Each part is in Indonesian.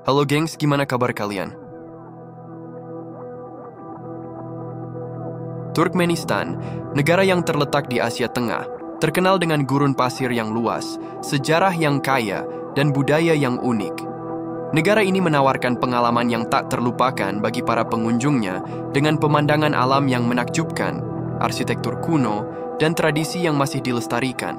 Halo gengs, gimana kabar kalian? Turkmenistan, negara yang terletak di Asia Tengah, terkenal dengan gurun pasir yang luas, sejarah yang kaya, dan budaya yang unik. Negara ini menawarkan pengalaman yang tak terlupakan bagi para pengunjungnya dengan pemandangan alam yang menakjubkan, arsitektur kuno, dan tradisi yang masih dilestarikan.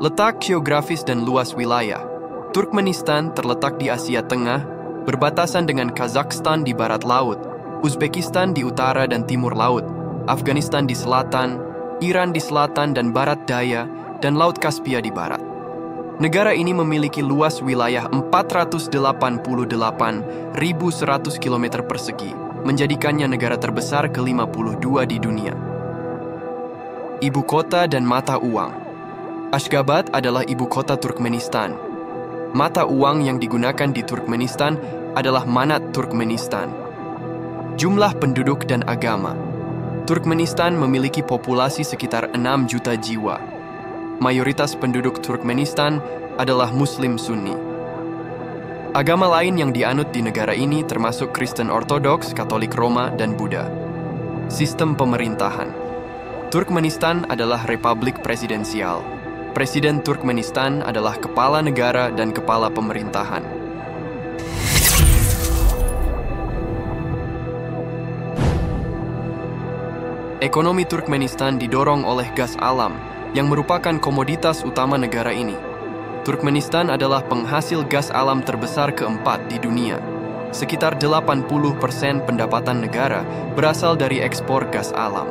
Letak geografis dan luas wilayah, Turkmenistan terletak di Asia Tengah, berbatasan dengan Kazakhstan di barat laut, Uzbekistan di utara dan timur laut, Afghanistan di selatan, Iran di selatan dan barat daya, dan Laut Kaspia di barat. Negara ini memiliki luas wilayah 488.100 km persegi, menjadikannya negara terbesar ke-52 di dunia. Ibu kota dan mata uang. Ashgabat adalah ibu kota Turkmenistan. Mata uang yang digunakan di Turkmenistan adalah manat Turkmenistan. Jumlah penduduk dan agama. Turkmenistan memiliki populasi sekitar 6 juta jiwa. Mayoritas penduduk Turkmenistan adalah Muslim Sunni. Agama lain yang dianut di negara ini termasuk Kristen Ortodoks, Katolik Roma, dan Buddha. Sistem pemerintahan. Turkmenistan adalah republik presidensial. Presiden Turkmenistan adalah kepala negara dan kepala pemerintahan. Ekonomi Turkmenistan didorong oleh gas alam, yang merupakan komoditas utama negara ini. Turkmenistan adalah penghasil gas alam terbesar keempat di dunia. Sekitar 80% pendapatan negara berasal dari ekspor gas alam.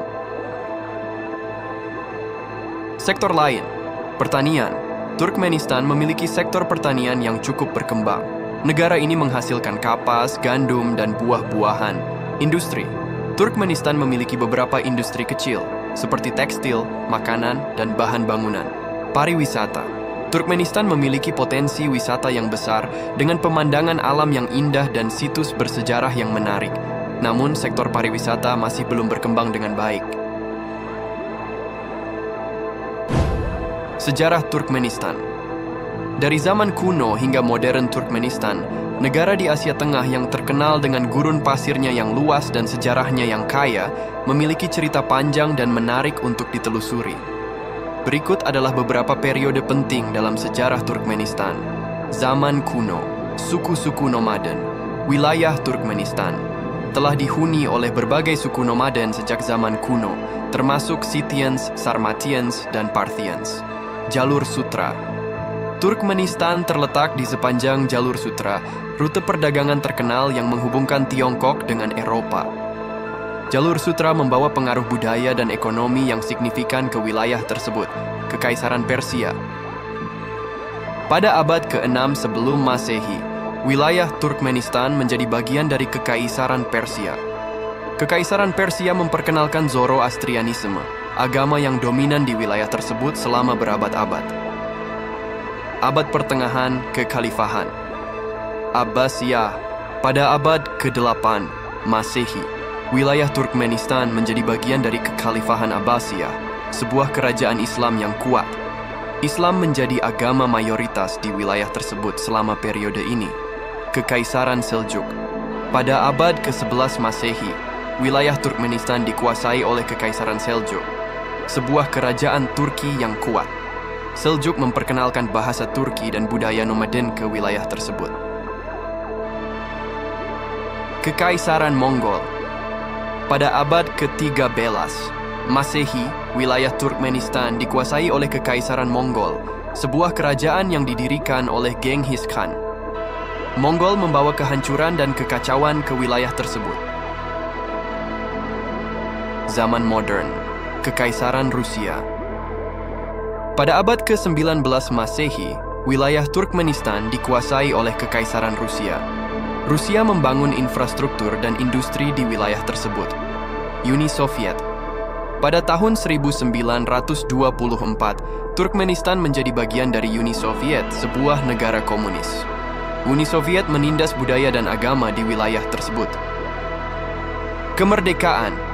Sektor lain. Pertanian. Turkmenistan memiliki sektor pertanian yang cukup berkembang. Negara ini menghasilkan kapas, gandum, dan buah-buahan. Industri. Turkmenistan memiliki beberapa industri kecil, seperti tekstil, makanan, dan bahan bangunan. Pariwisata. Turkmenistan memiliki potensi wisata yang besar dengan pemandangan alam yang indah dan situs bersejarah yang menarik. Namun, sektor pariwisata masih belum berkembang dengan baik. Sejarah Turkmenistan. Dari zaman kuno hingga modern Turkmenistan, negara di Asia Tengah yang terkenal dengan gurun pasirnya yang luas dan sejarahnya yang kaya, memiliki cerita panjang dan menarik untuk ditelusuri. Berikut adalah beberapa periode penting dalam sejarah Turkmenistan. Zaman kuno, suku-suku nomaden, wilayah Turkmenistan telah dihuni oleh berbagai suku nomaden sejak zaman kuno, termasuk Scythians, Sarmatians, dan Parthians. Jalur Sutra. Turkmenistan terletak di sepanjang Jalur Sutra, rute perdagangan terkenal yang menghubungkan Tiongkok dengan Eropa. Jalur Sutra membawa pengaruh budaya dan ekonomi yang signifikan ke wilayah tersebut, Kekaisaran Persia. Pada abad ke-6 sebelum Masehi, wilayah Turkmenistan menjadi bagian dari Kekaisaran Persia. Kekaisaran Persia memperkenalkan Zoroastrianisme, agama yang dominan di wilayah tersebut selama berabad-abad. Abad Pertengahan Kekhalifahan. Abbasiyah. Pada abad ke-8 Masehi, wilayah Turkmenistan menjadi bagian dari Kekhalifahan Abbasiyah, sebuah kerajaan Islam yang kuat. Islam menjadi agama mayoritas di wilayah tersebut selama periode ini. Kekaisaran Seljuk. Pada abad ke-11 Masehi, wilayah Turkmenistan dikuasai oleh Kekaisaran Seljuk, sebuah kerajaan Turki yang kuat. Seljuk memperkenalkan bahasa Turki dan budaya nomaden ke wilayah tersebut. Kekaisaran Mongol. Pada abad ke-13 Masehi, wilayah Turkmenistan dikuasai oleh Kekaisaran Mongol, sebuah kerajaan yang didirikan oleh Genghis Khan. Mongol membawa kehancuran dan kekacauan ke wilayah tersebut. Zaman modern. Kekaisaran Rusia. Pada abad ke-19 Masehi, wilayah Turkmenistan dikuasai oleh Kekaisaran Rusia. Rusia membangun infrastruktur dan industri di wilayah tersebut. Uni Soviet. Pada tahun 1924, Turkmenistan menjadi bagian dari Uni Soviet, sebuah negara komunis. Uni Soviet menindas budaya dan agama di wilayah tersebut. Kemerdekaan.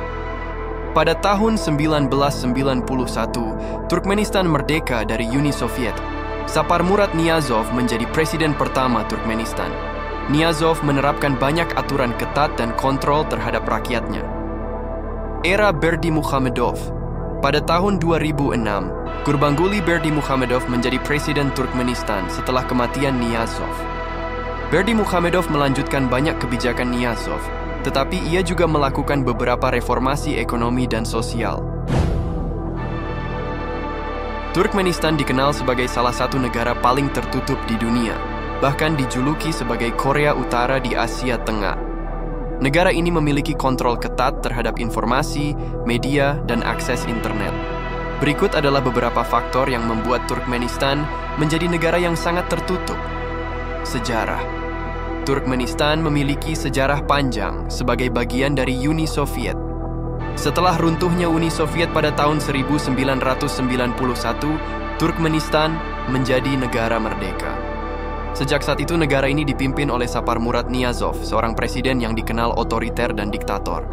Pada tahun 1991, Turkmenistan merdeka dari Uni Soviet. Sapar Murad Niyazov menjadi presiden pertama Turkmenistan. Niyazov menerapkan banyak aturan ketat dan kontrol terhadap rakyatnya. Era Berdimuhamedov. Pada tahun 2006, Gurbanguly Berdimuhamedov menjadi presiden Turkmenistan setelah kematian Niyazov. Berdimuhamedov melanjutkan banyak kebijakan Niyazov, tetapi ia juga melakukan beberapa reformasi ekonomi dan sosial. Turkmenistan dikenal sebagai salah satu negara paling tertutup di dunia, bahkan dijuluki sebagai Korea Utara di Asia Tengah. Negara ini memiliki kontrol ketat terhadap informasi, media, dan akses internet. Berikut adalah beberapa faktor yang membuat Turkmenistan menjadi negara yang sangat tertutup. Sejarah. Turkmenistan memiliki sejarah panjang sebagai bagian dari Uni Soviet. Setelah runtuhnya Uni Soviet pada tahun 1991, Turkmenistan menjadi negara merdeka. Sejak saat itu negara ini dipimpin oleh Saparmurat Niyazov, seorang presiden yang dikenal otoriter dan diktator.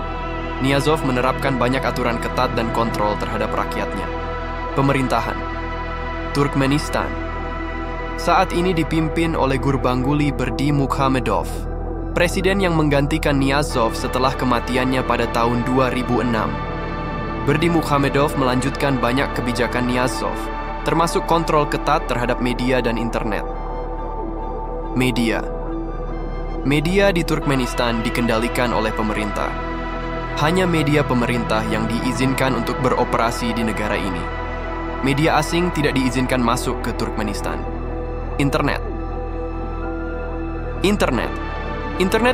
Niyazov menerapkan banyak aturan ketat dan kontrol terhadap rakyatnya. Pemerintahan Turkmenistan saat ini dipimpin oleh Gurbanguly Berdimuhamedov, presiden yang menggantikan Niyazov setelah kematiannya pada tahun 2006. Berdimuhamedov melanjutkan banyak kebijakan Niyazov, termasuk kontrol ketat terhadap media dan internet. Media di Turkmenistan dikendalikan oleh pemerintah. Hanya media pemerintah yang diizinkan untuk beroperasi di negara ini. Media asing tidak diizinkan masuk ke Turkmenistan. Internet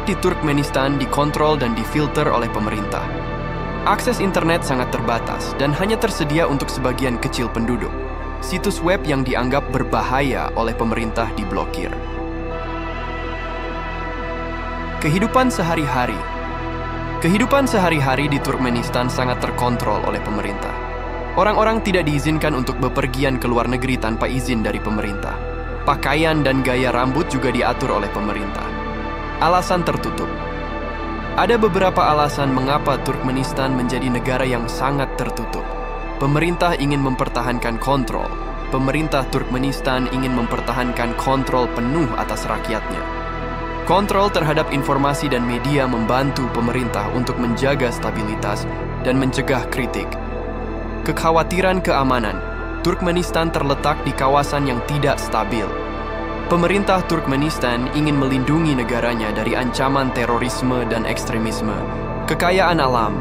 di Turkmenistan dikontrol dan difilter oleh pemerintah. Akses internet sangat terbatas dan hanya tersedia untuk sebagian kecil penduduk. Situs web yang dianggap berbahaya oleh pemerintah diblokir. Kehidupan sehari-hari di Turkmenistan sangat terkontrol oleh pemerintah. Orang-orang tidak diizinkan untuk bepergian ke luar negeri tanpa izin dari pemerintah. Pakaian dan gaya rambut juga diatur oleh pemerintah. Alasan tertutup. Ada beberapa alasan mengapa Turkmenistan menjadi negara yang sangat tertutup. Pemerintah ingin mempertahankan kontrol. Pemerintah Turkmenistan ingin mempertahankan kontrol penuh atas rakyatnya. Kontrol terhadap informasi dan media membantu pemerintah untuk menjaga stabilitas dan mencegah kritik. Kekhawatiran keamanan. Turkmenistan terletak di kawasan yang tidak stabil. Pemerintah Turkmenistan ingin melindungi negaranya dari ancaman terorisme dan ekstremisme. Kekayaan alam.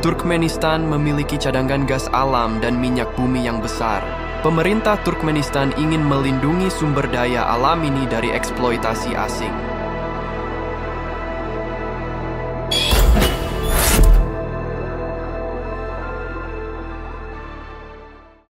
Turkmenistan memiliki cadangan gas alam dan minyak bumi yang besar. Pemerintah Turkmenistan ingin melindungi sumber daya alam ini dari eksploitasi asing.